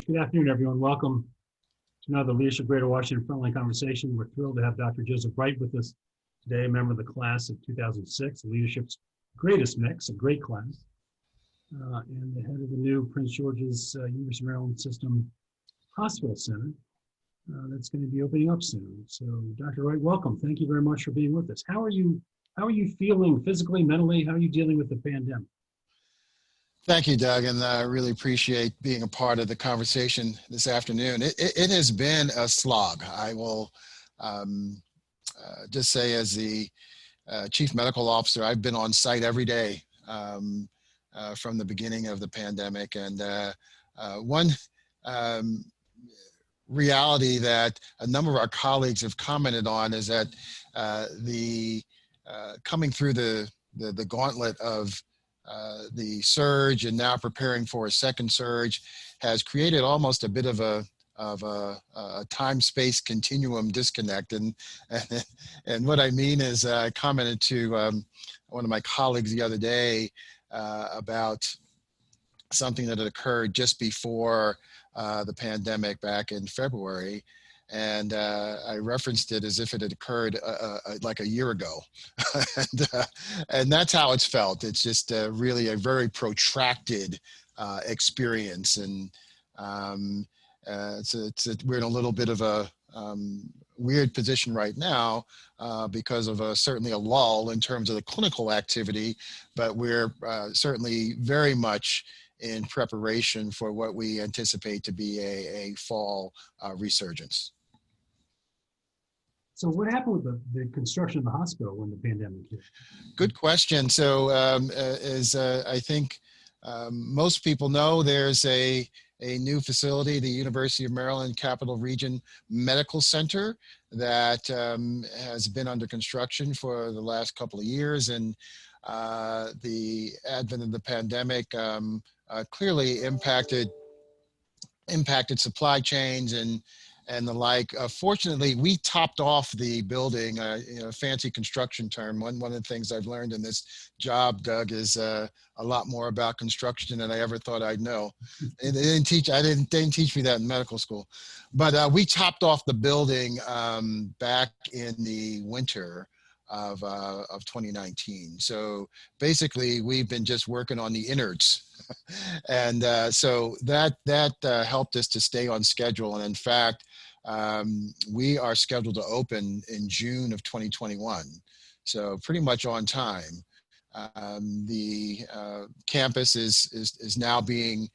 Good afternoon, everyone. Welcome to another Leadership Greater Washington Frontline Conversation. We're thrilled to have Dr. Joseph Wright with us today, a member of the class of 2006, Leadership's greatest mix, a great class, and the head of the new Prince George's University of Maryland System Hospital Center that's going to be opening up soon. So, Dr. Wright, welcome. Thank you very much for being with us. How are you feeling physically, mentally? How are you dealing with the pandemic? Thank you, Doug, and I really appreciate being a part of the conversation this afternoon. It has been a slog. I will just say, as the Chief Medical Officer, I've been on site every day from the beginning of the pandemic. And one reality that a number of our colleagues have commented on is that coming through the gauntlet of the surge and now preparing for a second surge has created almost a bit of a time-space continuum disconnect. And what I mean is, I commented to one of my colleagues the other day about something that had occurred just before the pandemic back in February. And I referenced it as if it had occurred like a year ago. And that's how it's felt. It's just really a very protracted experience. And we're in a little bit of a weird position right now because of certainly a lull in terms of the clinical activity, but we're certainly very much in preparation for what we anticipate to be a fall resurgence. So what happened with the construction of the hospital when the pandemic hit? Good question. So as I think most people know, there's a new facility, the University of Maryland Capital Region Medical Center, that has been under construction for the last couple of years. And the advent of the pandemic clearly impacted supply chains and the like. Fortunately, we topped off the building, fancy construction term. One of the things I've learned in this job, Doug, is a lot more about construction than I ever thought I'd know. They didn't teach me that in medical school. But we topped off the building back in the winter of 2019. So basically, we've been just working on the innards. And so that helped us to stay on schedule. And in fact, we are scheduled to open in June of 2021. So pretty much on time. The campus is now being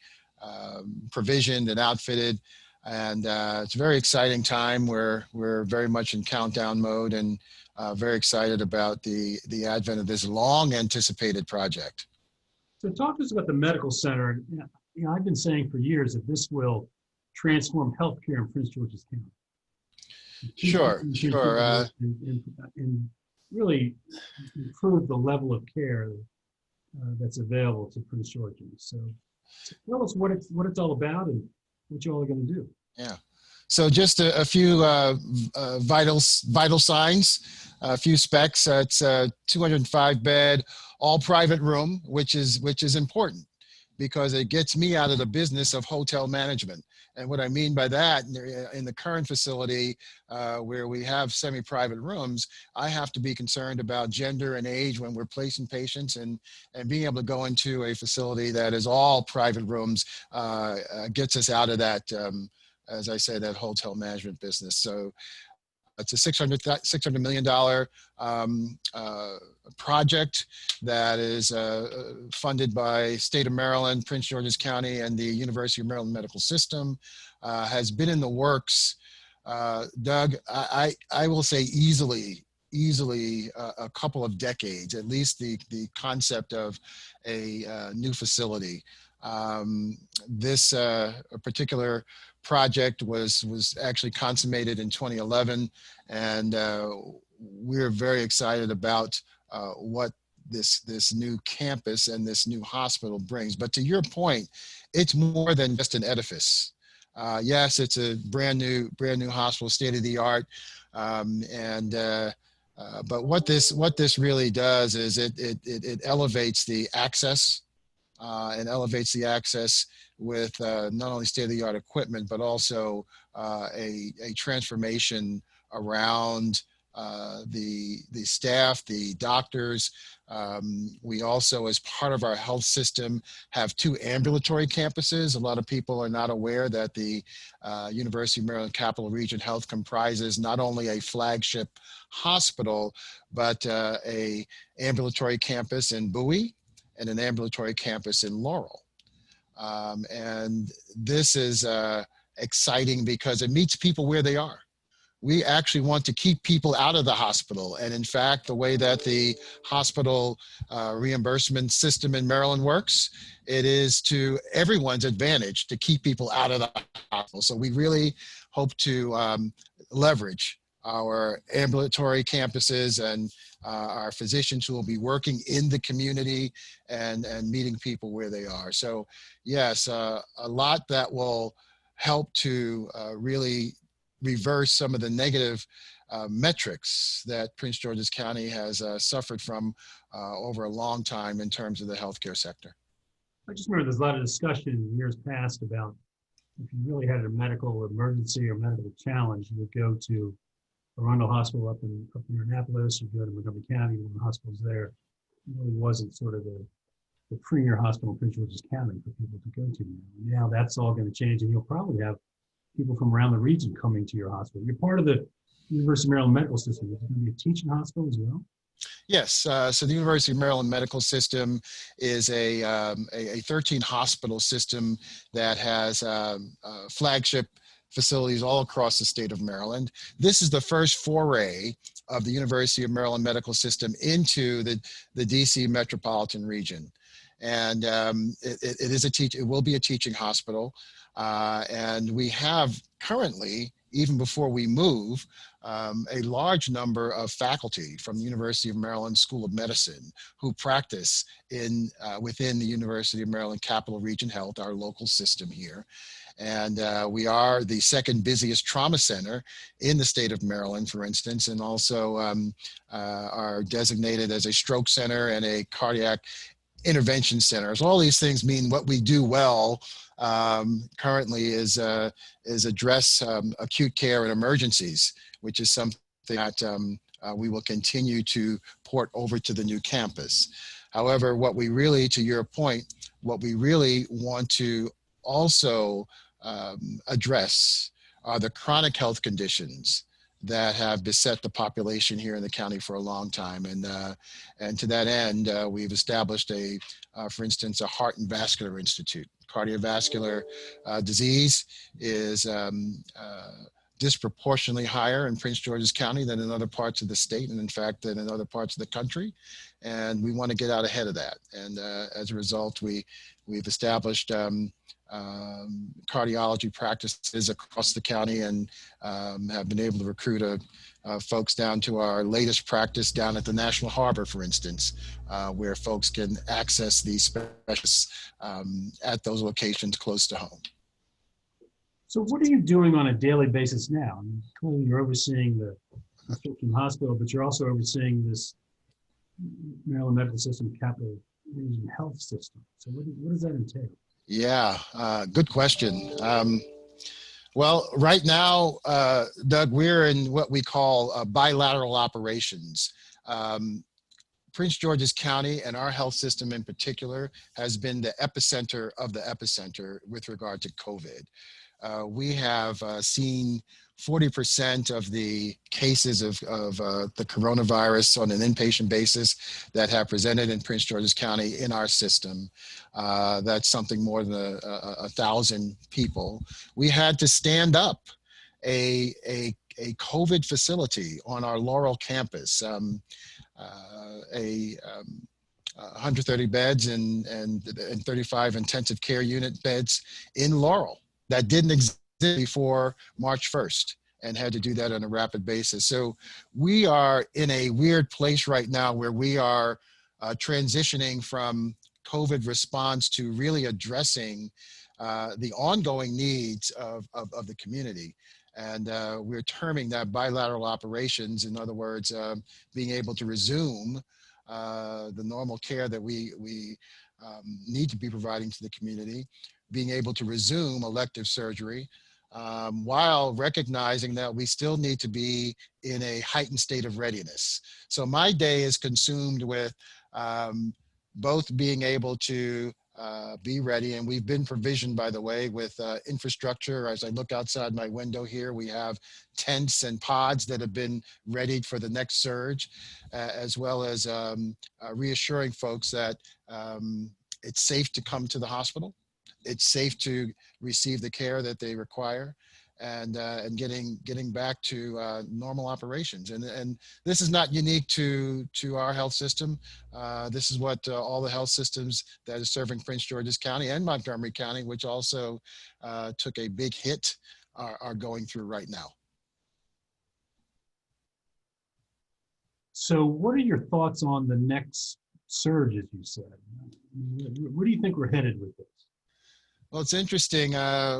provisioned and outfitted. And it's a very exciting time. We're very much in countdown mode and very excited about the advent of this long anticipated project. So talk to us about the medical center. I've been saying for years that this will transform healthcare in Prince George's County. Sure. And really improve the level of care that's available to Prince Georgians. So tell us what it's all about and what you all are going to do. Yeah. So just a few vital signs, a few specs. It's a 205-bed, all-private room, which is important because it gets me out of the business of hotel management. And what I mean by that, in the current facility where we have semi-private rooms, I have to be concerned about gender and age when we're placing patients, and being able to go into a facility that is all private rooms gets us out of that, as I say, that hotel management business. So it's a $600 million project that is funded by State of Maryland, Prince George's County, and the University of Maryland Medical System. Has been in the works, Doug, I will say easily a couple of decades, at least the concept of a new facility. This particular project was actually consummated in 2011, and we're very excited about what this new campus and this new hospital brings. But to your point, it's more than just an edifice. Yes, it's a brand new hospital, state of the art, but what this really does is it elevates the access and elevates the access with not only state-of-the-art equipment, but also a transformation around the staff, the doctors. We also, as part of our health system, have 2 ambulatory campuses. A lot of people are not aware that the University of Maryland Capital Region Health comprises not only a flagship hospital, but a ambulatory campus in Bowie and an ambulatory campus in Laurel. And this is exciting because it meets people where they are. We actually want to keep people out of the hospital. And in fact, the way that the hospital reimbursement system in Maryland works, it is to everyone's advantage to keep people out of the hospital. So we really hope to leverage our ambulatory campuses and our physicians who will be working in the community and meeting people where they are. So yes, a lot that will help to really reverse some of the negative metrics that Prince George's County has suffered from over a long time in terms of the healthcare sector. I just remember there's a lot of discussion in years past about if you really had a medical emergency or medical challenge, you would go to Arundel Hospital up in Annapolis, or go to Montgomery County, one of the hospitals there. It really wasn't sort of the premier hospital in Prince George's County for people to go to now. Now that's all going to change, and you'll probably have people from around the region coming to your hospital. You're part of the University of Maryland medical system. Is it going to be a teaching hospital as well? Yes, so the University of Maryland Medical System is a 13 hospital system that has flagship facilities all across the state of Maryland. This is the first foray of the University of Maryland Medical System into the DC metropolitan region. And it will be a teaching hospital. And we have currently, even before we move, a large number of faculty from the University of Maryland School of Medicine who practice within the University of Maryland Capital Region Health, our local system here. And we are the second busiest trauma center in the state of Maryland, for instance, and also are designated as a stroke center and a cardiac intervention centers. All these things mean what we do well currently is address acute care and emergencies, which is something that we will continue to port over to the new campus. However, what we really, to your point, what we really want to also address are the chronic health conditions that have beset the population here in the county for a long time. And to that end, we've established for instance, a heart and vascular institute. Cardiovascular disease is disproportionately higher in Prince George's County than in other parts of the state, and in fact, than in other parts of the country. And we want to get out ahead of that. And as a result, we've established cardiology practices across the county and have been able to recruit folks down to our latest practice down at the National Harbor, for instance, where folks can access these specialists at those locations close to home. So what are you doing on a daily basis now? I mean, clearly you're overseeing the hospital, but you're also overseeing this Maryland Medical System Capital Region Health System. So what does that entail? Yeah, good question. Well, right now, Doug, we're in what we call bilateral operations. Prince George's County and our health system in particular has been the epicenter of the epicenter with regard to COVID. We have seen 40% of the cases of the coronavirus on an inpatient basis that have presented in Prince George's County in our system. That's something more than 1,000 people. We had to stand up a COVID facility on our Laurel campus, 130 beds and 35 intensive care unit beds in Laurel that didn't exist before March 1st and had to do that on a rapid basis. So we are in a weird place right now where we are transitioning from COVID response to really addressing the ongoing needs of the community. And we're terming that bilateral operations. In other words, being able to resume the normal care that we need to be providing to the community, being able to resume elective surgery, while recognizing that we still need to be in a heightened state of readiness. So my day is consumed with both being able to be ready, and we've been provisioned, by the way, with infrastructure. As I look outside my window here, we have tents and pods that have been readied for the next surge, as well as reassuring folks that it's safe to come to the hospital. It's safe to receive the care that they require, and getting back to normal operations. And this is not unique to our health system. This is what all the health systems that are serving Prince George's County and Montgomery County, which also took a big hit, are going through right now. So what are your thoughts on the next surge, as you said? Where do you think we're headed with this? Well, it's interesting.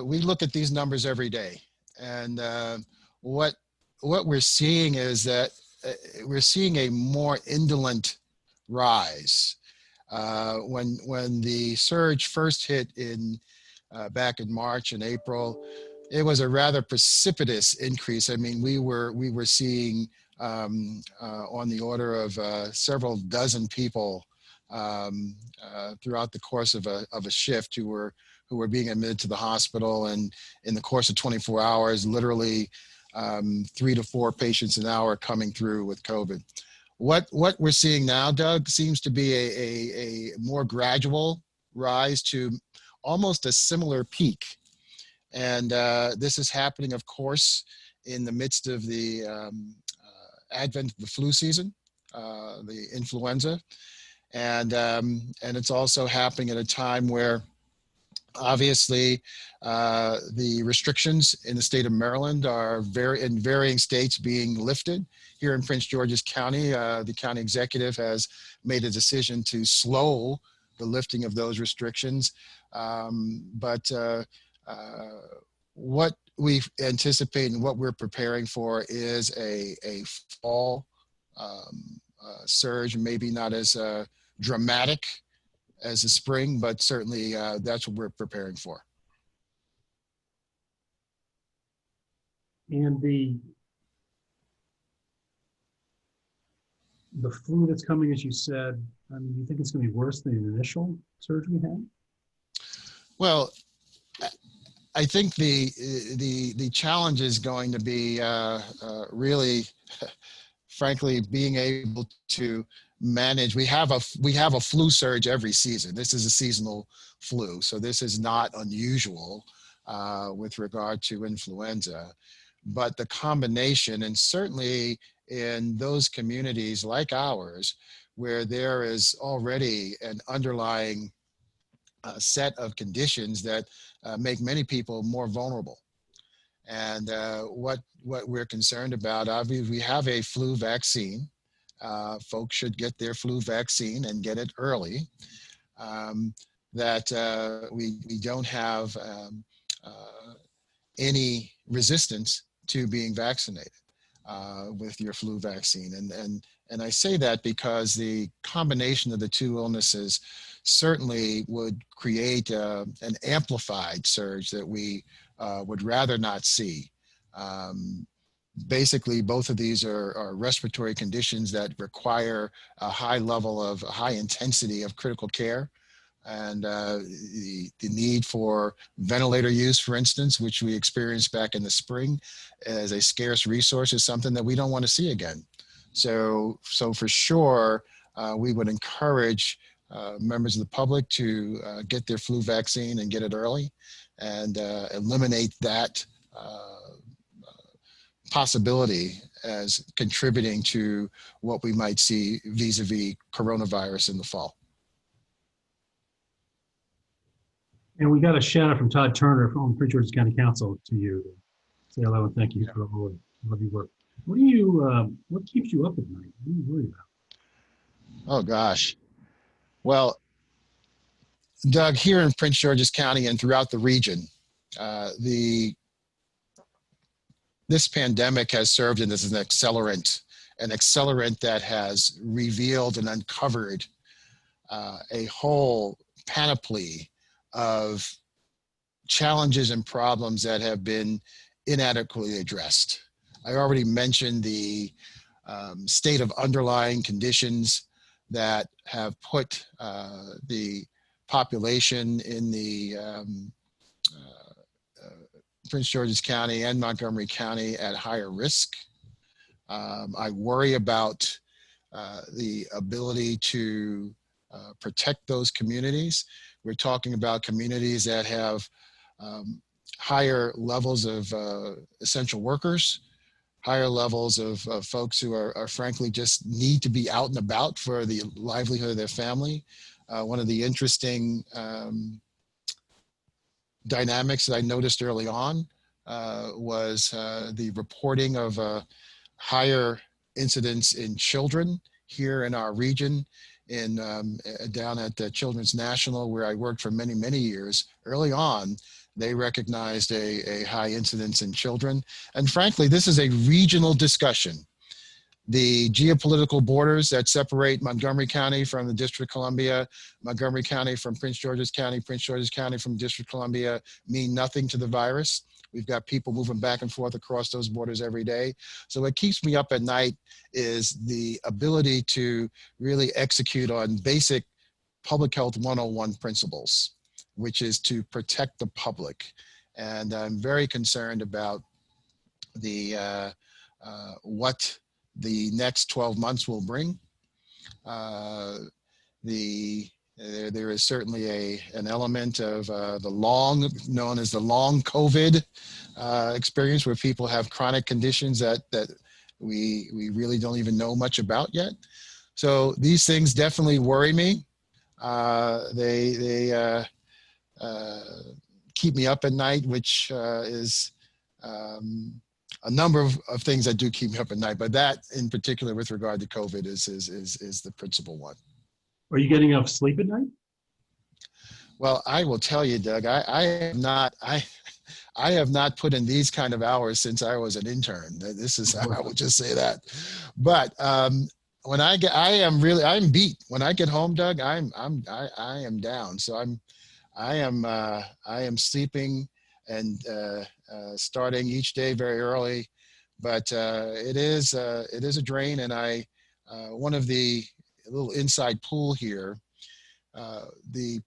We look at these numbers every day, and what we're seeing is that we're seeing a more indolent rise. When the surge first hit back in March and April, it was a rather precipitous increase. I mean, we were seeing on the order of several dozen people throughout the course of a shift who were being admitted to the hospital, and in the course of 24 hours, literally 3 to 4 patients an hour coming through with COVID. What we're seeing now, Doug, seems to be a more gradual rise to almost a similar peak. And this is happening, of course, in the midst of the advent of the flu season, the influenza. And it's also happening at a time where obviously the restrictions in the state of Maryland are in varying states being lifted. Here in Prince George's County, the county executive has made a decision to slow the lifting of those restrictions. But what we anticipate and what we're preparing for is a fall surge, maybe not as dramatic as the spring, but certainly that's what we're preparing for. And the flu that's coming, as you said, I mean, you think it's going to be worse than the initial surge we had? Well, I think the challenge is going to be really, frankly, being able to manage. We have a flu surge every season. This is a seasonal flu, so this is not unusual with regard to influenza. But the combination, and certainly in those communities like ours, where there is already an underlying set of conditions that make many people more vulnerable. And what we're concerned about, obviously, we have a flu vaccine. Folks should get their flu vaccine and get it early. That we don't have any resistance to being vaccinated with your flu vaccine. And I say that because the combination of the two illnesses certainly would create an amplified surge that we would rather not see. Basically, both of these are respiratory conditions that require a high intensity of critical care. And the need for ventilator use, for instance, which we experienced back in the spring as a scarce resource, is something that we don't want to see again. So for sure, we would encourage members of the public to get their flu vaccine and get it early, and eliminate that possibility as contributing to what we might see vis-a-vis coronavirus in the fall. And we got a shout out from Todd Turner from Prince George's County Council to you to say hello and thank you for all of your work. What keeps you up at night? What are you worried about? Oh gosh. Well, Doug, here in Prince George's County and throughout the region, this pandemic has served as an accelerant that has revealed and uncovered a whole panoply of challenges and problems that have been inadequately addressed. I already mentioned the state of underlying conditions that have put the population in the Prince George's County and Montgomery County at higher risk. I worry about the ability to protect those communities. We're talking about communities that have higher levels of essential workers, higher levels of folks who are frankly just need to be out and about for the livelihood of their family. One of the interesting dynamics that I noticed early on was the reporting of higher incidence in children here in our region, in down at Children's National, where I worked for many, many years. Early on, they recognized a high incidence in children. And frankly, this is a regional discussion. The geopolitical borders that separate Montgomery County from the District of Columbia, Montgomery County from Prince George's County, Prince George's County from District of Columbia mean nothing to the virus. We've got people moving back and forth across those borders every day. So what keeps me up at night is the ability to really execute on basic public health 101 principles, which is to protect the public. And I'm very concerned about the what the next 12 months will bring. There is certainly an element of known as the long COVID experience, where people have chronic conditions that we really don't even know much about yet. So these things definitely worry me. They keep me up at night, which is a number of things that do keep me up at night, but that in particular with regard to COVID is the principal one. Are you getting enough sleep at night? Well, I will tell you, Doug, I have not put in these kind of hours since I was an intern. This is, I will just say that. But when I'm beat. When I get home, Doug, I am down. So I am sleeping and starting each day very early, but it is a drain. And one of the little inside pool here, the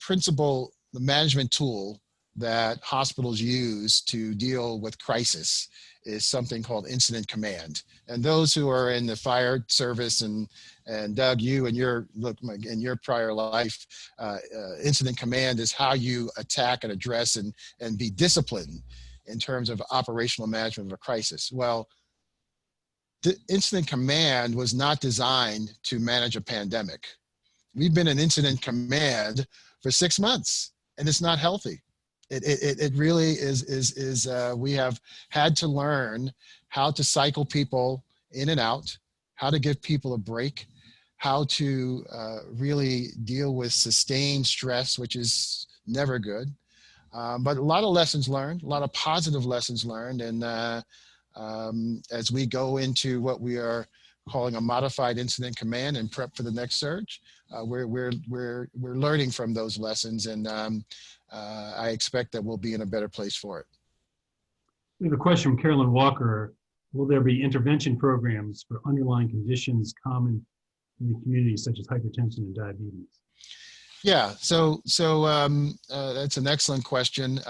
management tool that hospitals use to deal with crisis is something called incident command. And those who are in the fire service and Doug, you and in your prior life, incident command is how you attack and address and be disciplined in terms of operational management of a crisis. Well, the incident command was not designed to manage a pandemic. We've been in incident command for 6 months, and it's not healthy. It really is we have had to learn how to cycle people in and out, how to give people a break, how to really deal with sustained stress, which is never good. But a lot of lessons learned, a lot of positive lessons learned. And as we go into what we are calling a modified incident command and prep for the next surge, we're learning from those lessons, and I expect that we'll be in a better place for it. We have a question from Carolyn Walker. Will there be intervention programs for underlying conditions common in the community, such as hypertension and diabetes? Yeah, so that's an excellent question.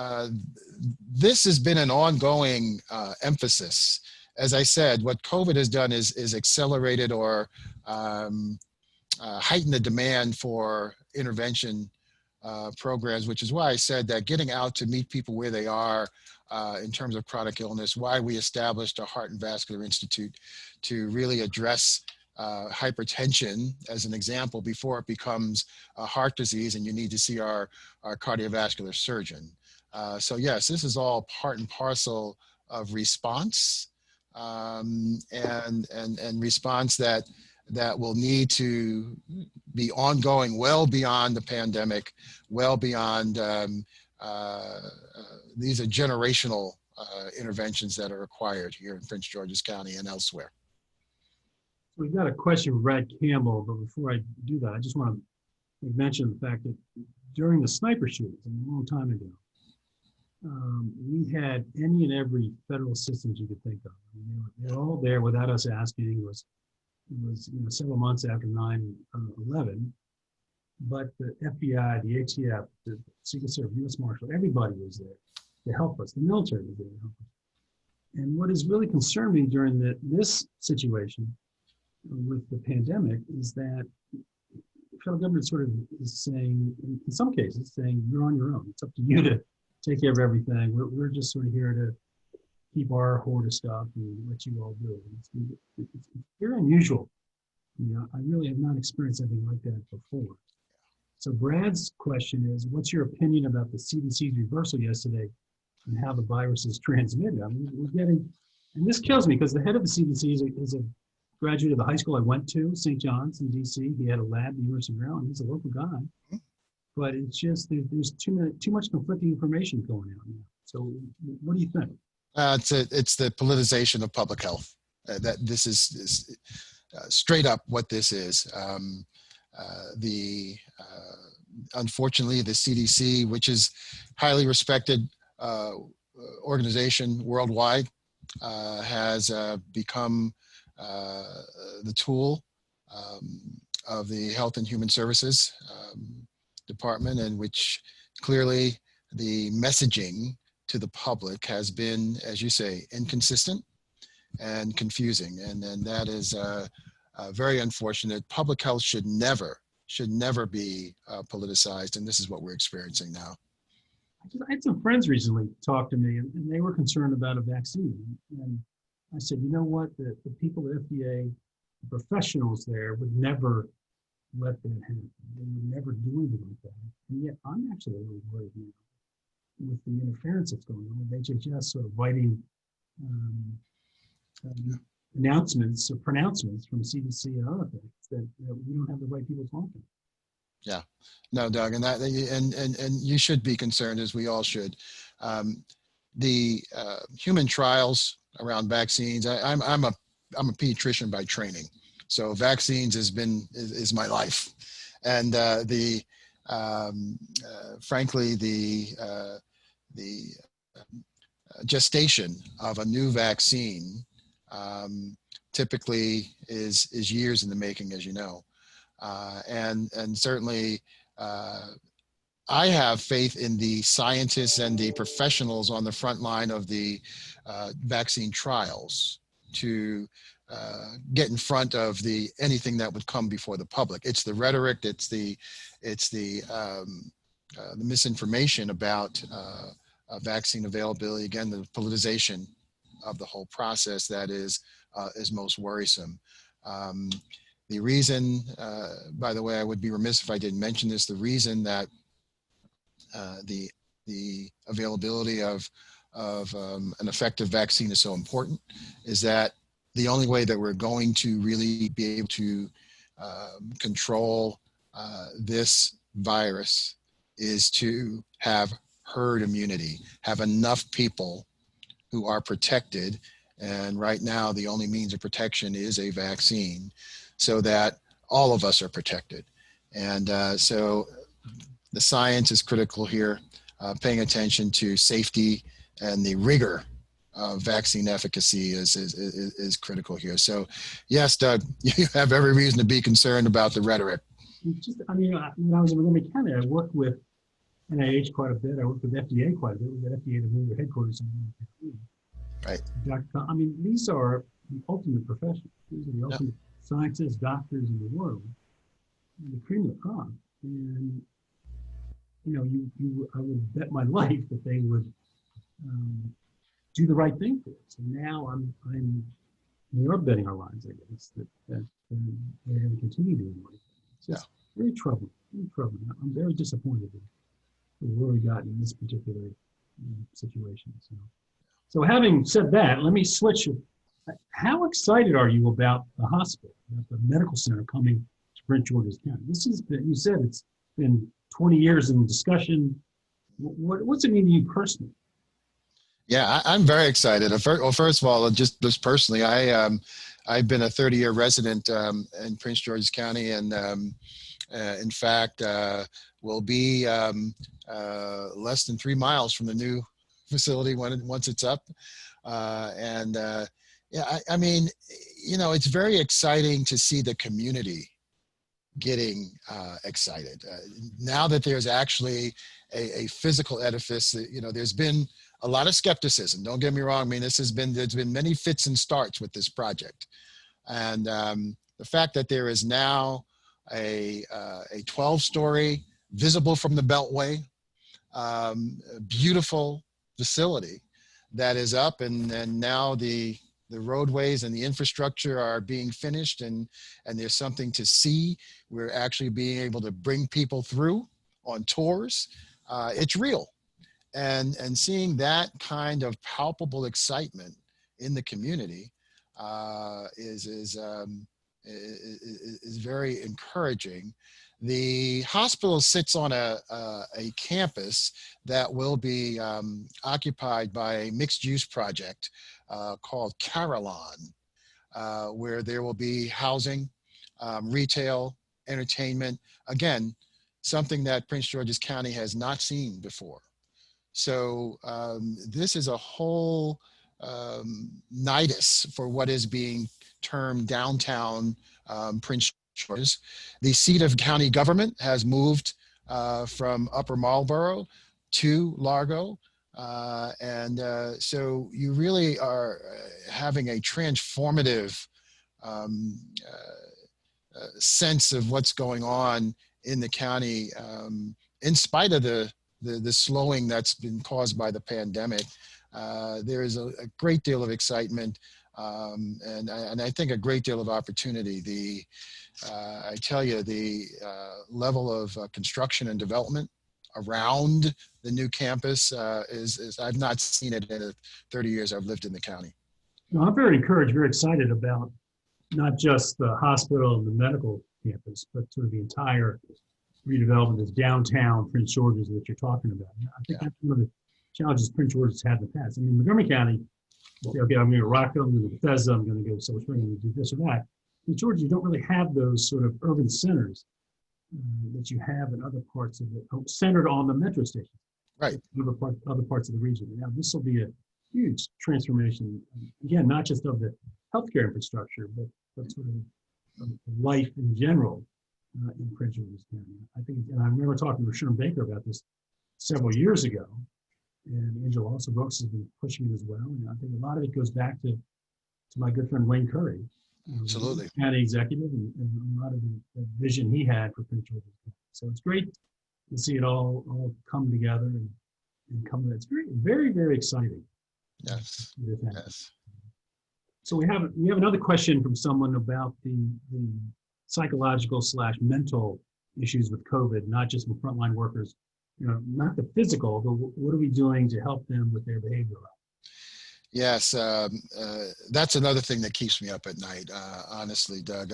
This has been an ongoing emphasis. As I said, what COVID has done is accelerated or heightened the demand for intervention programs, which is why I said that getting out to meet people where they are in terms of chronic illness, why we established a Heart and Vascular Institute to really address hypertension as an example before it becomes a heart disease and you need to see our cardiovascular surgeon. So yes, this is all part and parcel of response and response that will need to be ongoing well beyond the pandemic, well beyond, these are generational interventions that are required here in Prince George's County and elsewhere. We've got a question from Brad Campbell, but before I do that, I just want to mention the fact that during the sniper shootings a long time ago, we had any and every federal assistance you could think of. I mean, they were all there without us asking. It was several months after 9/11, but the FBI, the ATF, the Secret Service, U.S. Marshal, everybody was there to help us. The military was there to help us. And what has really concerned me during this situation with the pandemic is that the federal government sort of is saying, in some cases, saying, you're on your own. It's up to you to take care of everything. We're just sort of here to keep our hoard of stuff and let you all do it. It's very unusual. I really have not experienced anything like that before. So Brad's question is, what's your opinion about the CDC's reversal yesterday and how the virus is transmitted? I mean, we're getting, and this kills me because the head of the CDC is a graduate of the high school I went to, St. John's in DC. He had a lab at the University of Maryland. He's a local guy. But it's just, there's too much conflicting information going on now. So what do you think? It's the politicization of public health. That this is straight up what this is. Unfortunately, the CDC, which is highly respected organization worldwide, has become the tool of the Health and Human Services Department, in which clearly the messaging to the public has been, as you say, inconsistent and confusing. And that is very unfortunate. Public health should never be politicized. And this is what we're experiencing now. I had some friends recently talk to me, and they were concerned about a vaccine. And I said, you know what, the people at FDA, the professionals there would never let that happen. They would never do anything like that. And yet I'm actually a little worried now with the interference that's going on with HHS sort of writing announcements or pronouncements from CDC and other things that we don't have the right people talking. Yeah, no, Doug, and you should be concerned, as we all should. The human trials around vaccines. I'm a pediatrician by training, so vaccines is my life, and frankly the gestation of a new vaccine typically is years in the making, as you know. And certainly I have faith in the scientists and the professionals on the front line of the vaccine trials to get in front of anything that would come before the public. It's the rhetoric, it's the misinformation about vaccine availability, again, the politicization of the whole process that is most worrisome. The reason, by the way, I would be remiss if I didn't mention this, the reason that the availability of an effective vaccine is so important is that the only way that we're going to really be able to control this virus is to have herd immunity, have enough people who are protected. And right now, the only means of protection is a vaccine, so that all of us are protected. And so the science is critical here, paying attention to safety and the rigor of vaccine efficacy is critical here. So yes, Doug, you have every reason to be concerned about the rhetoric. When I was in Montgomery County, I worked with NIH quite a bit. I worked with FDA quite a bit. We got FDA to move their headquarters in. Right. These are the ultimate professionals. These are the ultimate scientists, doctors in the world, the cream of the crop. And I would bet my life that they would do the right thing for us. And now we are betting our lives, I guess, that they're going to continue doing the right thing. It's just very troubling. Very troubling. I'm very disappointed in where we got in this particular situation. So having said that, let me switch. How excited are you about the hospital, about the medical center coming to Prince George's County? You said it's been 20 years in discussion. What's it mean to you personally? Yeah, I'm very excited. Well, first of all, just personally, I've been a 30-year resident in Prince George's County, and In fact, will be less than 3 miles from the new facility once it's up. Yeah, I mean, it's very exciting to see the community getting excited. Now that there's actually a physical edifice, there's been a lot of skepticism. Don't get me wrong. I mean, there's been many fits and starts with this project. And the fact that there is now a 12-story, visible from the Beltway, beautiful facility that is up, and now the roadways and the infrastructure are being finished, and there's something to see. We're actually being able to bring people through on tours. It's real. And seeing that kind of palpable excitement in the community is very encouraging. The hospital sits on a campus that will be occupied by a mixed-use project called Carillon, where there will be housing, retail, entertainment. Again, something that Prince George's County has not seen before. So this is a whole nidus for what is being termed downtown Prince George's. The seat of county government has moved from Upper Marlboro to Largo. So you really are having a transformative sense of what's going on in the county, in spite of the slowing that's been caused by the pandemic. There is a great deal of excitement, and I think a great deal of opportunity. I tell you, the level of construction and development around the new campus is I've not seen it in the 30 years I've lived in the county. I'm very encouraged, very excited about not just the hospital and the medical campus, but sort of the entire redevelopment of downtown Prince George's that you're talking about. I think that's one of the challenges Prince George's had in the past. I mean, Montgomery County, okay, I'm going to Rockville, I'm going to Bethesda, I'm going to go to Silver Spring, I'm going to do this or that. In Georgia, you don't really have those sort of urban centers that you have in other parts of it, centered on the metro station. Right. Other parts of the region. Now, this will be a huge transformation, again, not just of the healthcare infrastructure, but sort of life in general in Prince George's County. I think, and I remember talking to Sherm Baker about this several years ago, and Angela also Brooks has been pushing it as well. And I think a lot of it goes back to my good friend Wayne Curry, absolutely, county executive, and a lot of the vision he had for Prince George's County. So it's great to see it all come together and come. It's very, very exciting. Yes. Yes. So we have another question from someone about the psychological / mental issues with COVID, not just with frontline workers, not the physical, but what are we doing to help them with their behavioral health? Yes, that's another thing that keeps me up at night, honestly, Doug.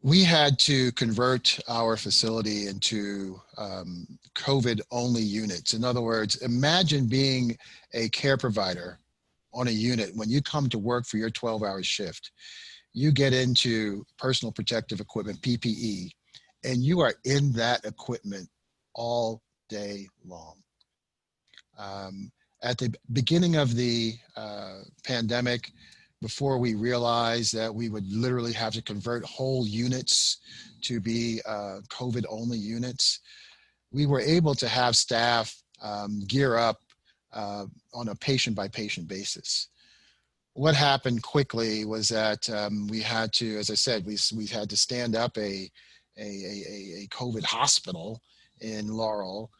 We had to convert our facility into COVID-only units. In other words, imagine being a care provider on a unit. When you come to work for your 12-hour shift, you get into personal protective equipment, PPE, and you are in that equipment all day long. At the beginning of the pandemic, before we realized that we would literally have to convert whole units to be COVID-only units, we were able to have staff gear up on a patient-by-patient basis. What happened quickly was that we had to, as I said, we had to stand up a COVID hospital in Laurel,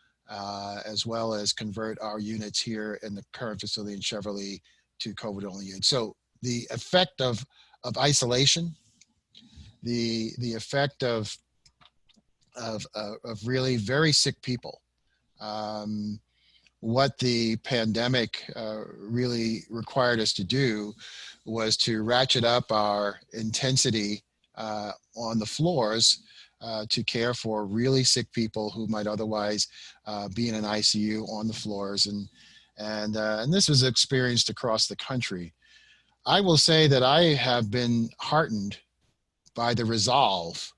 as well as convert our units here in the current facility in Cheverly to COVID-only units. So the effect of isolation, the effect of really very sick people, what the pandemic really required us to do was to ratchet up our intensity on the floors to care for really sick people who might otherwise be in an ICU on the floors, and this was experienced across the country. I will say that I have been heartened by the resolve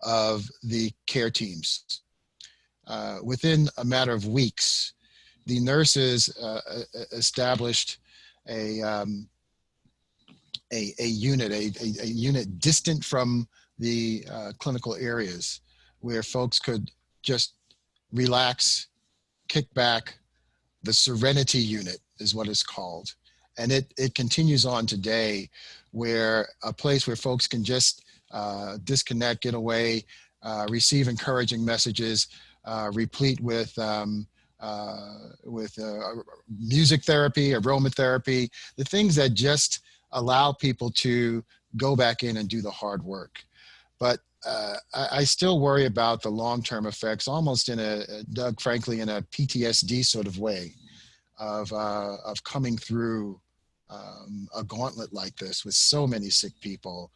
of the care teams. Within a matter of weeks, the nurses established a unit distant from the clinical areas where folks could just relax, kick back. The Serenity Unit is what it's called. And it continues on today, where a place where folks can just disconnect, get away, receive encouraging messages, replete with music therapy, aromatherapy, the things that just allow people to go back in and do the hard work. But I still worry about the long-term effects, almost in Doug, frankly, in a PTSD sort of way of coming through a gauntlet like this with so many sick people.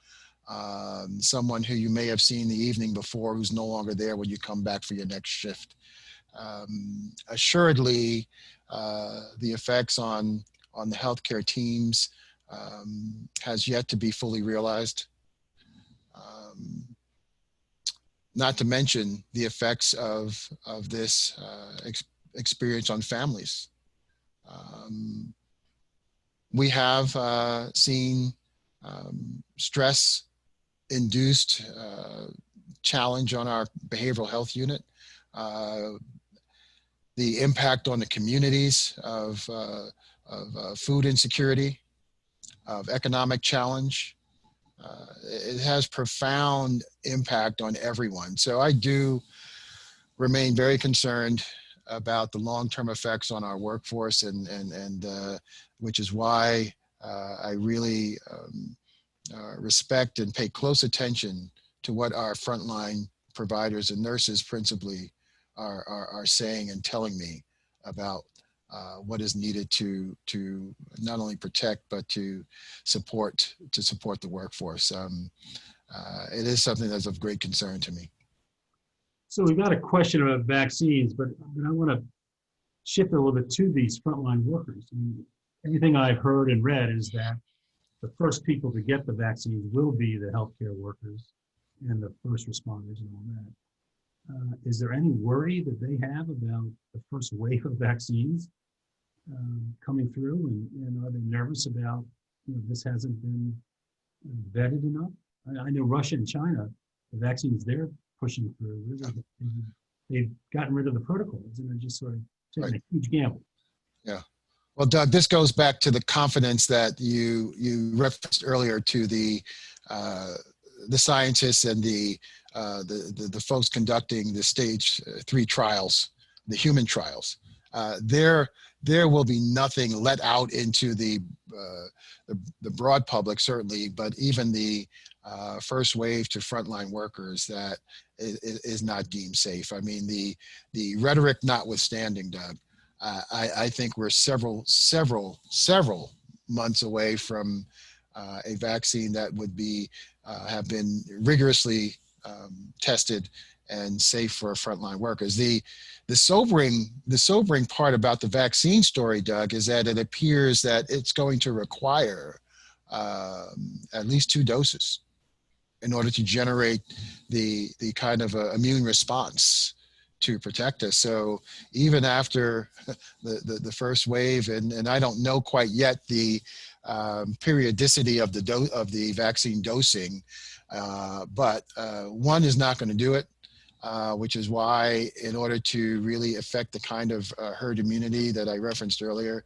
Someone who you may have seen the evening before who's no longer there when you come back for your next shift. Assuredly, the effects on the healthcare teams has yet to be fully realized. Not to mention the effects of this experience on families. We have seen stress-induced challenge on our behavioral health unit, the impact on the communities of food insecurity, of economic challenge. It has profound impact on everyone. So I do remain very concerned about the long-term effects on our workforce, and which is why I really respect and pay close attention to what our frontline providers and nurses principally are saying and telling me about what is needed to not only protect but to support the workforce. It is something that's of great concern to me. So we got a question about vaccines, but I want to shift a little bit to these frontline workers. I mean, everything I've heard and read is that the first people to get the vaccines will be the healthcare workers and the first responders and all that. Is there any worry that they have about the first wave of vaccines coming through, and are they nervous about, this hasn't been vetted enough? I know Russia and China, the vaccines they're pushing through, they've gotten rid of the protocols and they're just sort of taking a huge gamble. Yeah. Well, Doug, this goes back to the confidence that you referenced earlier to the scientists and the folks conducting the stage 3 trials, the human trials. There will be nothing let out into the broad public, certainly, but even the first wave to frontline workers that is not deemed safe. I mean, the rhetoric notwithstanding, Doug, I think we're several months away from a vaccine that would be have been rigorously tested and safe for frontline workers. The sobering part about the vaccine story, Doug, is that it appears that it's going to require at least 2 doses in order to generate the kind of immune response to protect us. So even after the first wave, and I don't know quite yet the periodicity of the vaccine dosing, but one is not going to do it, which is why, in order to really affect the kind of herd immunity that I referenced earlier,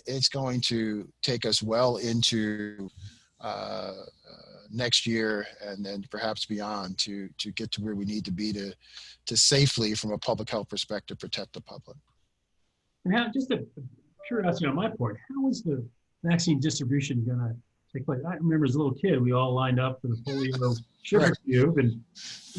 it's going to take us well into next year and then perhaps beyond to get to where we need to be to safely, from a public health perspective, protect the public. And just a curiosity on my part, how is the vaccine distribution going to take place? I remember as a little kid, we all lined up for the polio sugar cube, and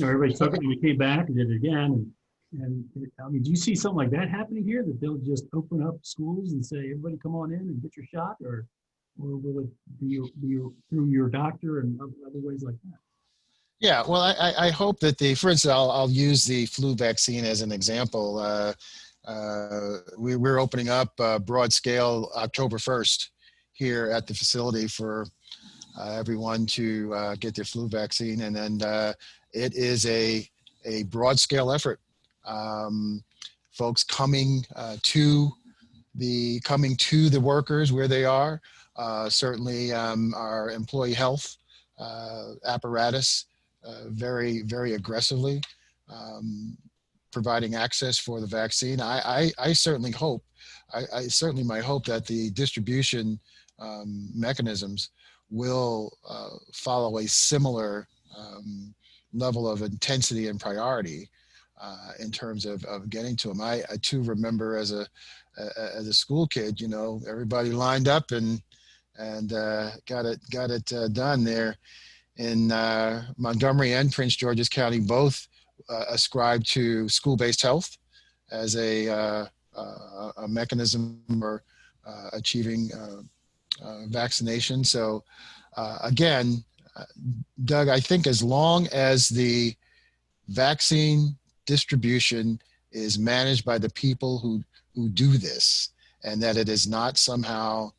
everybody took it, and we came back and did it again. And I mean, do you see something like that happening here, that they'll just open up schools and say, everybody come on in and get your shot, or will it be through your doctor and other ways like that? Yeah, well, I hope that for instance, I'll use the flu vaccine as an example. We're opening up broad scale October 1st here at the facility for everyone to get their flu vaccine. And then it is a broad scale effort. Folks coming to the workers where they are, certainly our employee health apparatus very, very aggressively providing access for the vaccine. I certainly hope, I certainly might hope that the distribution mechanisms will follow a similar level of intensity and priority in terms of getting to them. I too remember as a school kid, you know, everybody lined up and got it done there in Montgomery and Prince George's County. Both ascribe to school-based health as a mechanism for achieving vaccination. So again, Doug, I think as long as the vaccine distribution is managed by the people who do this, and that it is not somehow,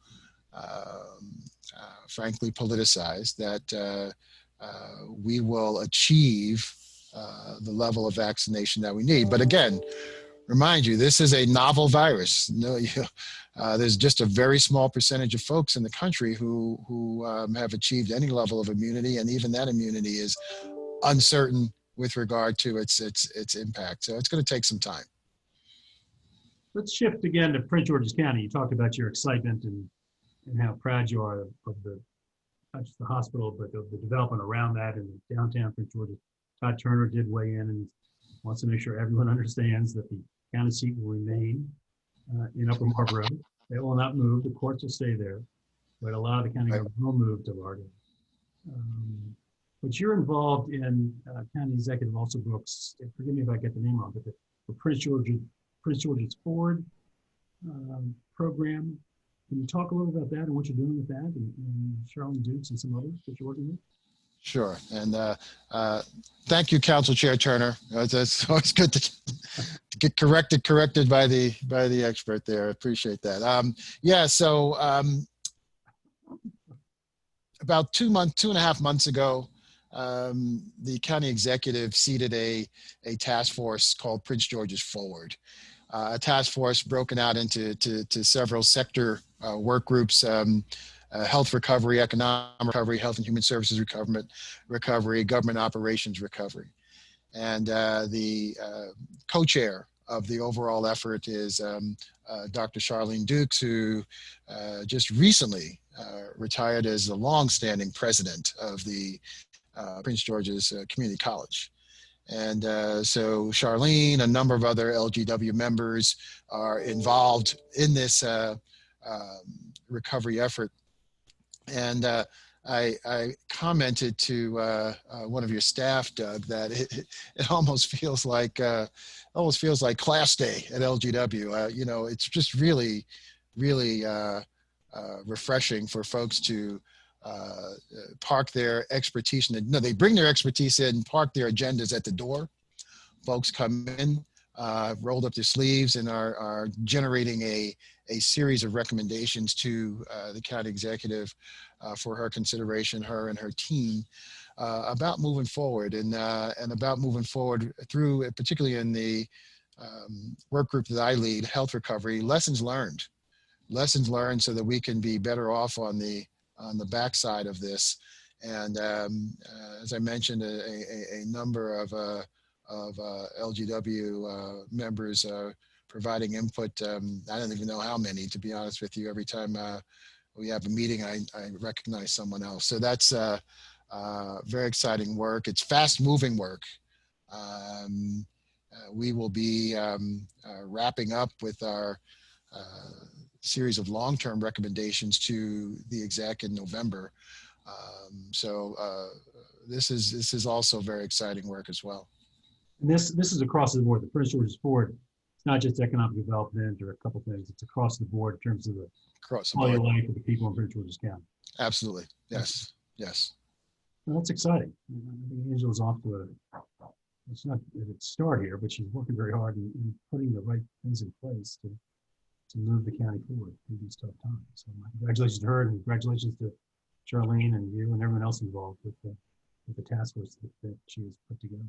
frankly, politicized, that we will achieve the level of vaccination that we need. But again, remind you, this is a novel virus. No, there's just a very small percentage of folks in the country who have achieved any level of immunity, and even that immunity is uncertain with regard to its impact. So it's going to take some time. Let's shift again to Prince George's County. You talked about your excitement and how proud you are of the, not just the hospital, but of the development around that in downtown Prince George's. Todd Turner did weigh in and wants to make sure everyone understands that the county seat will remain in Upper Marlboro. It will not move. The courts will stay there, but a lot of the county government will move to Largo. But you're involved in county executive also Brooks. Forgive me if I get the name wrong, but the Prince George's Forward program. Can you talk a little about that and what you're doing with that, and Charlene Dukes and some others that you're working with? Sure, and thank you, Council Chair Turner. It's always good to get corrected by the expert there. I appreciate that. Yeah, so about 2.5 months ago, the county executive seated a task force called Prince George's Forward, a task force broken out into several sector work groups. Health recovery, economic recovery, health and human services recovery, government operations recovery. And the co-chair of the overall effort is Dr. Charlene Dukes, who just recently retired as the longstanding president of the Prince George's Community College. And so Charlene, a number of other LGW members are involved in this recovery effort. And I commented to one of your staff, Doug, that it almost feels like class day at LGW. You know, it's just really refreshing for folks to park their expertise. No, they bring their expertise in, park their agendas at the door. Folks come in, rolled up their sleeves, and are generating a series of recommendations to the county executive for her consideration, her and her team, about moving forward and about moving forward through, particularly in the work group that I lead, health recovery, lessons learned so that we can be better off on the backside of this. And as I mentioned, a number of LGW members providing input. I don't even know how many, to be honest with you. Every time we have a meeting, I recognize someone else. So that's very exciting work. It's fast-moving work. We will be wrapping up with our series of long-term recommendations to the exec in November. So this is also very exciting work as well. And this is across the board. The Prince George's Forward, it's not just economic development or a couple things. It's across the board in terms of the quality of life of the people in Prince George's County. Absolutely. Yes. Yes. Well, that's exciting. I think Angela's off to it's not at its start here, but she's working very hard in putting the right things in place to move the county forward through these tough times. So my congratulations to her, and congratulations to Charlene and you and everyone else involved with the task force that she has put together.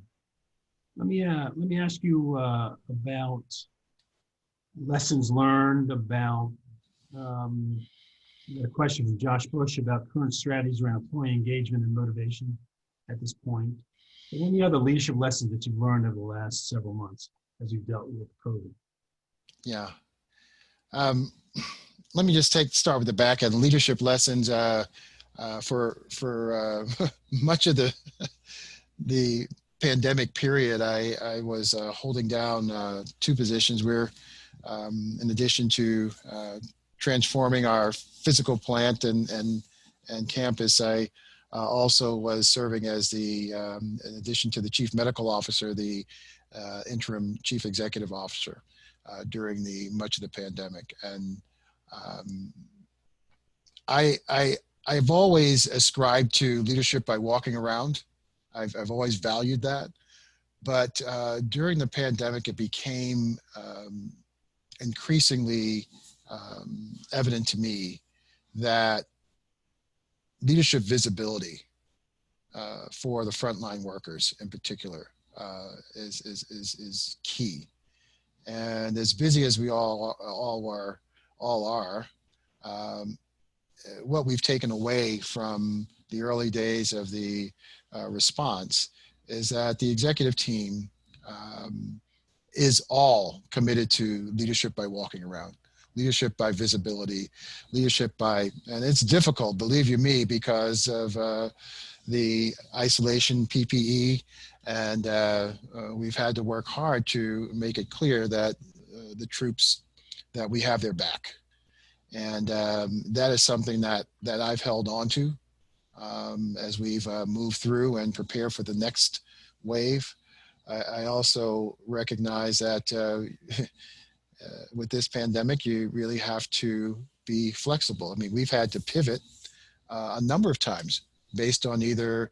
Let me ask you about lessons learned, about a question from Josh Bush about current strategies around employee engagement and motivation at this point. And any other leadership lessons that you've learned over the last several months as you've dealt with COVID? Yeah. Let me just start with the back end. Leadership lessons for much of the pandemic period. I was holding down two positions where, in addition to transforming our physical plant and campus, I also was serving as in addition to the chief medical officer, the interim chief executive officer during much of the pandemic. And I've always ascribed to leadership by walking around. I've always valued that. But during the pandemic, it became increasingly evident to me that leadership visibility for the frontline workers in particular is key. And as busy as we all are, what we've taken away from the early days of the response is that the executive team is all committed to leadership by walking around, leadership by visibility, leadership by, and it's difficult, believe you me, because of the isolation PPE, and we've had to work hard to make it clear that the troops, that we have their back. And that is something that I've held on to as we've moved through and prepare for the next wave. I also recognize that with this pandemic, you really have to be flexible. I mean, we've had to pivot a number of times based on either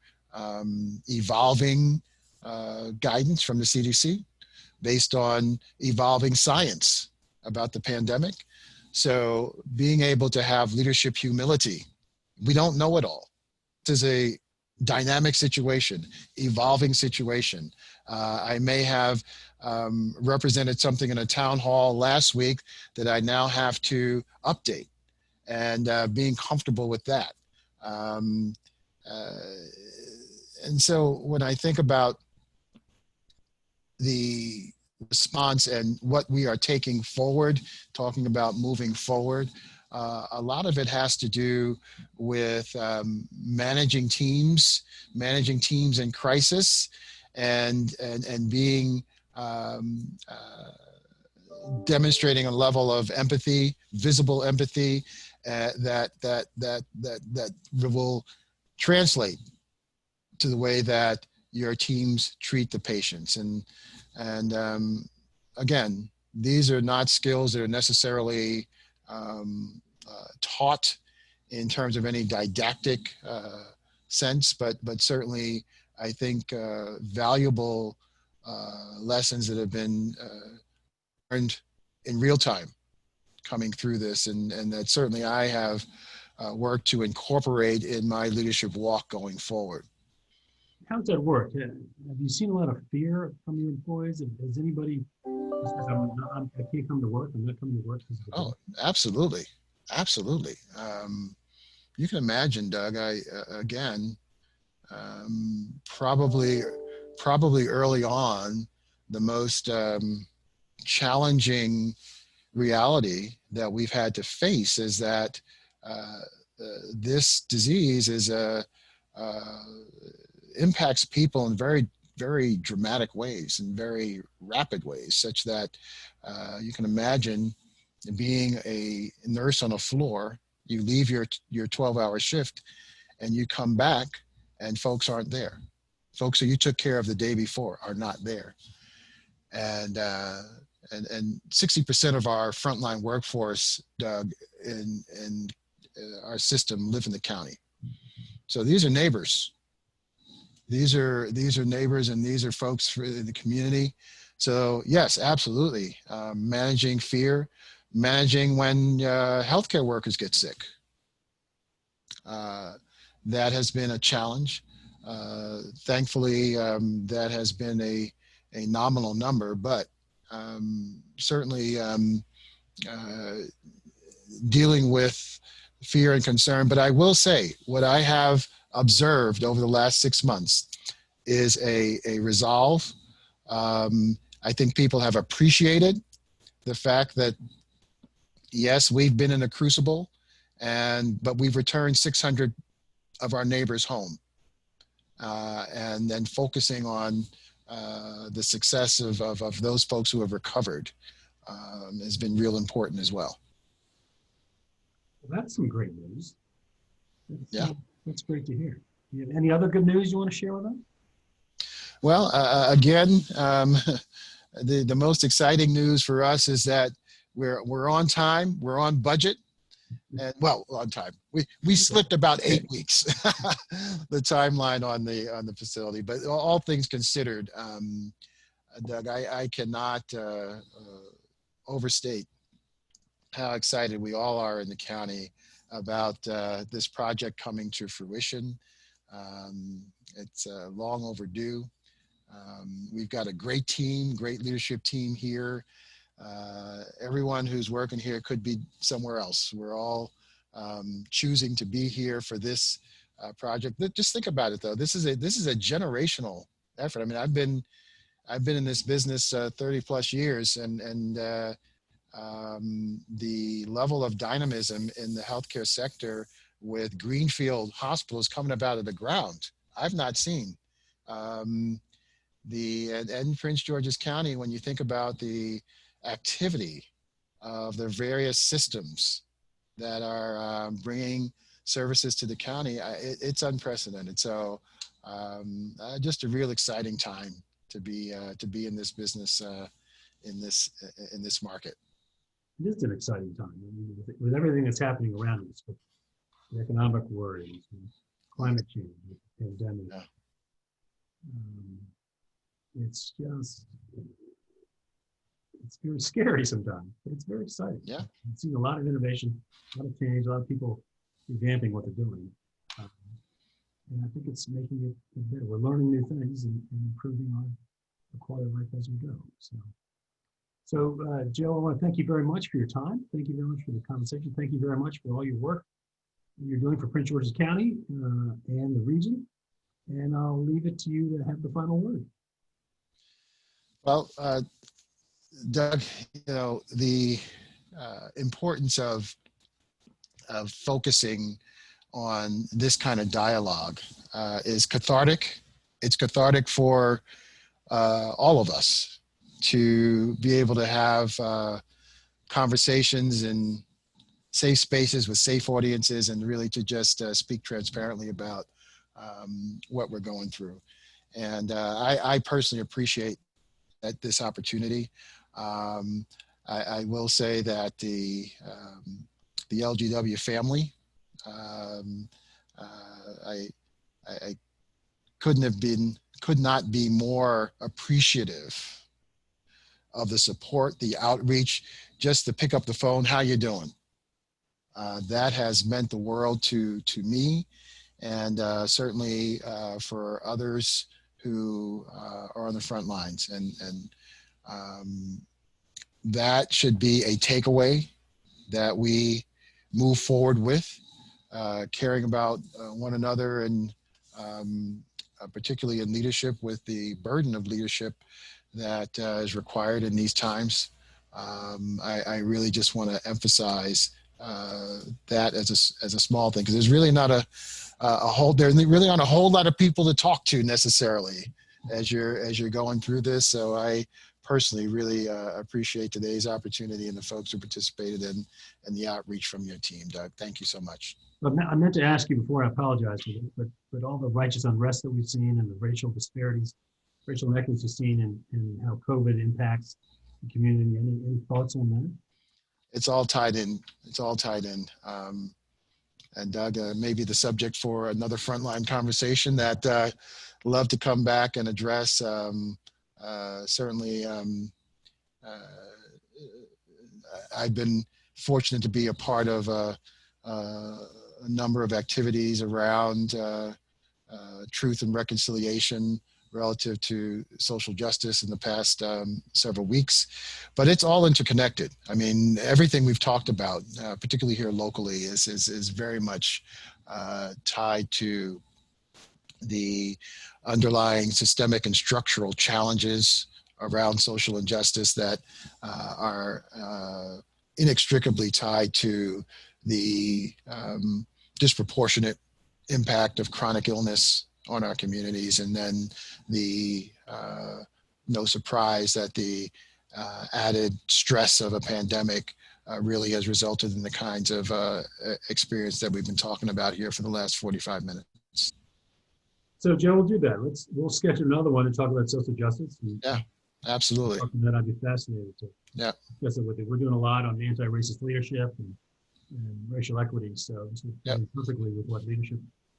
evolving guidance from the CDC, based on evolving science about the pandemic. So being able to have leadership humility, we don't know it all. This is a dynamic situation, evolving situation. I may have represented something in a town hall last week that I now have to update, and being comfortable with that. And so when I think about the response and what we are taking forward, talking about moving forward, a lot of it has to do with managing teams in crisis, and being demonstrating a level of empathy, visible empathy, that will translate to the way that your teams treat the patients. And again, these are not skills that are necessarily taught in terms of any didactic sense, but certainly I think valuable lessons that have been learned in real time coming through this, and that certainly I have worked to incorporate in my leadership walk going forward. How does that work? Have you seen a lot of fear from your employees? Has anybody said, I can't come to work, I'm not coming to work? Oh, absolutely. Absolutely. You can imagine, Doug, probably early on, the most challenging reality that we've had to face is that this disease impacts people in very, very dramatic ways and very rapid ways, such that you can imagine being a nurse on a floor. You leave your 12-hour shift and you come back and folks aren't there. Folks who you took care of the day before are not there. And 60% of our frontline workforce, Doug, in our system live in the county. So these are neighbors. These are neighbors, and these are folks in the community. So yes, absolutely. Managing fear, managing when healthcare workers get sick. that has been a challenge. Thankfully, that has been a nominal number, but certainly dealing with fear and concern. But I will say what I have observed over the last 6 months is a resolve. I think people have appreciated the fact that, yes, we've been in a crucible, but we've returned 600 of our neighbors home. And then focusing on the success of those folks who have recovered has been real important as well. Well, that's some great news. Yeah. That's great to hear. Do you have any other good news you want to share with us? Well, again, the most exciting news for us is that we're on time, we're on budget, and on time. We slipped about 8 weeks, the timeline on the facility. But all things considered, Doug, I cannot overstate how excited we all are in the county about this project coming to fruition. It's long overdue. We've got a great team, great leadership team here. Everyone who's working here could be somewhere else. We're all choosing to be here for this project. Just think about it, though. This is a generational effort. I mean, I've been in this business 30 plus years, and the level of dynamism in the healthcare sector with greenfield hospitals coming up out of the ground, I've not seen. And Prince George's County, when you think about the activity of the various systems that are bringing services to the county, it's unprecedented. So just a real exciting time to be in this business, in this market. It is an exciting time. I mean, with everything that's happening around us, with the economic worries, and climate change, with the pandemic. Yeah. It's very scary sometimes, but it's very exciting. Yeah. I'm seeing a lot of innovation, a lot of change, a lot of people revamping what they're doing. And I think it's making it better. We're learning new things and improving our quality of life as we go. So Joe, I want to thank you very much for your time. Thank you very much for the conversation. Thank you very much for all your work you're doing for Prince George's County and the region. And I'll leave it to you to have the final word. Well, Doug, the importance of focusing on this kind of dialogue is cathartic. It's cathartic for all of us to be able to have conversations in safe spaces with safe audiences, and really to just speak transparently about what we're going through. And I personally appreciate this opportunity. I will say that the LGW family, I could not be more appreciative of the support, the outreach, just to pick up the phone. How you doing? That has meant the world to me, and certainly for others who are on the front lines. And that should be a takeaway that we move forward with, caring about one another, and particularly in leadership, with the burden of leadership that is required in these times. I really just want to emphasize that as a small thing, because there's really not there really aren't a whole lot of people to talk to necessarily as you're going through this. So I personally really appreciate today's opportunity and the folks who participated in and the outreach from your team, Doug. Thank you so much. I meant to ask you before, I apologize for this, but all the righteous unrest that we've seen and the racial disparities, racial inequities we've seen, and how COVID impacts the community, any thoughts on that? It's all tied in. It's all tied in. And Doug, maybe the subject for another Frontline conversation that love to come back and address. Certainly, I've been fortunate to be a part of a number of activities around truth and reconciliation relative to social justice in the past several weeks, but it's all interconnected. I mean, everything we've talked about, particularly here locally, is very much tied to the underlying systemic and structural challenges around social injustice that are inextricably tied to the disproportionate impact of chronic illness on our communities, and then the no surprise that the added stress of a pandemic really has resulted in the kinds of experience that we've been talking about here for the last 45 minutes. So, Joe, we'll do that. We'll sketch another one and talk about social justice. Yeah, absolutely. Something that I'd be fascinated to. Yeah. Discuss it with you. We're doing a lot on anti-racist leadership and racial equity. So this would fit perfectly with what leadership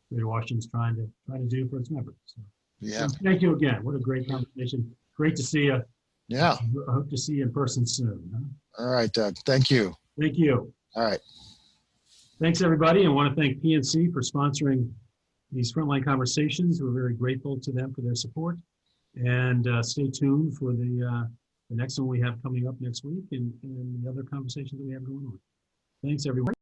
Greater Washington's trying to do for its members. So, yeah. Thank you again. What a great conversation. Great to see you. Yeah. I hope to see you in person soon. Huh? All right, Doug. Thank you. Thank you. All right. Thanks, everybody. I want to thank PNC for sponsoring these Frontline Conversations. We're very grateful to them for their support. And stay tuned for the next one we have coming up next week and the other conversations that we have going on. Thanks, everyone.